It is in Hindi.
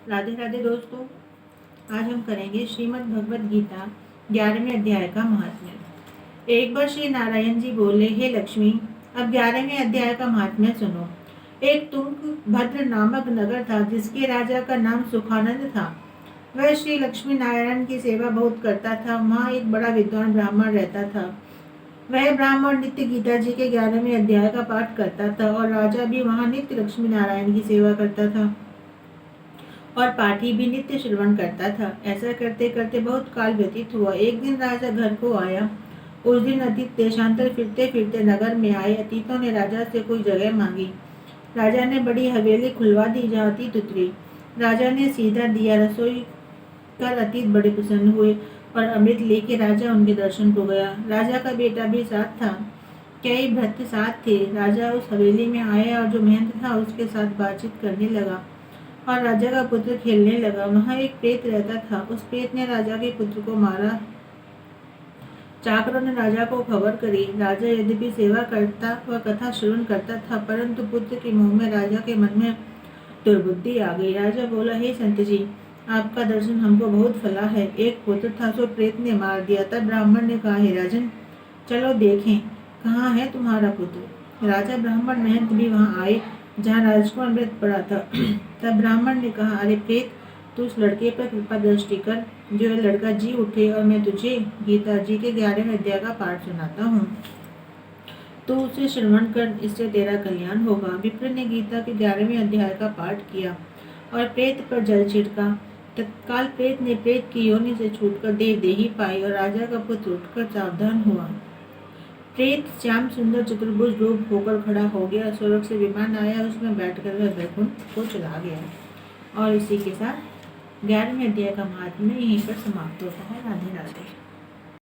राधे राधे दोस्तों, आज हम करेंगे श्रीमद् भगवद गीता 11वें अध्याय का महात्म्य। एक बार श्री नारायण जी बोले, हे लक्ष्मी, अब 11वें अध्याय का महात्म्य सुनो। एक तुंगभद्र नामक नगर था जिसके राजा का नाम सुखानंद था। वह श्री लक्ष्मी नारायण की सेवा बहुत करता था। वहाँ एक बड़ा विद्वान ब्राह्मण रहता था। वह ब्राह्मण नित्य गीता जी के 11वें अध्याय का पाठ करता था और राजा भी वहाँ नित्य लक्ष्मी नारायण की सेवा करता था और पाठी भी नित्य श्रवण करता था। ऐसा करते करते बहुत काल व्यतीत हुआ। एक दिन राजा घर को आया। उस दिन अतीत देशांतर फिरते फिरते नगर में आए अतीतों ने राजा से कोई जगह मांगी। राजा ने बड़ी हवेली खुलवा दी जहाँ अतीत उतरे। राजा ने सीधा दिया। रसोई कर अतीत बड़े प्रसन्न हुए और अमृत लेके राजा उनके दर्शन को गया। राजा का बेटा भी साथ था। कई भृत्य साथ थे। राजा उस हवेली में आया और जो महंत था उसके साथ बातचीत करने लगा और राजा का पुत्र खेलने लगा। वहाँ एक प्रेत रहता था। उस प्रेत ने राजा के पुत्र को मारा। चाकरों ने राजा को खबर करी। राजा यद्यपि सेवा करता व कथा श्रवण करता था, परंतु पुत्र के मुंह में राजा के मन में दुर्बुद्धि आ गई। राजा बोला, हे संत जी, आपका दर्शन हमको बहुत फला है। एक पुत्र था जो प्रेत ने मार दिया। तब ब्राह्मण ने कहा, हे राजन, चलो देखें कहाँ है तुम्हारा पुत्र। राजा ब्राह्मण महंत भी वहाँ आए जहाँ राजकुमार मृत पड़ा था। तब ब्राह्मण ने कहा, अरे प्रेत, तू उस लड़के पर कृपा दृष्टि कर, जो यह लड़का जी उठे और मैं तुझे गीता जी के 11वें अध्याय का पाठ सुनाता हूँ। तो उसे श्रवण कर, इससे तेरा कल्याण होगा। विप्र ने गीता के 11वें अध्याय का पाठ किया और प्रेत पर जल छिड़का। तत्काल प्रेत ने प्रेत की योनि से छूटकर देही पाई और राजा का पुत्र उठकर सावधान हुआ। प्रेत श्याम सुंदर चतुर्भुज रूप होकर खड़ा हो गया। स्वर्ग से विमान आया, उसमें बैठकर वह वैकुंठ को चला गया। और इसी के साथ 11वें अध्याय का महात्म्य यहीं पर समाप्त होता है। राधे राधे।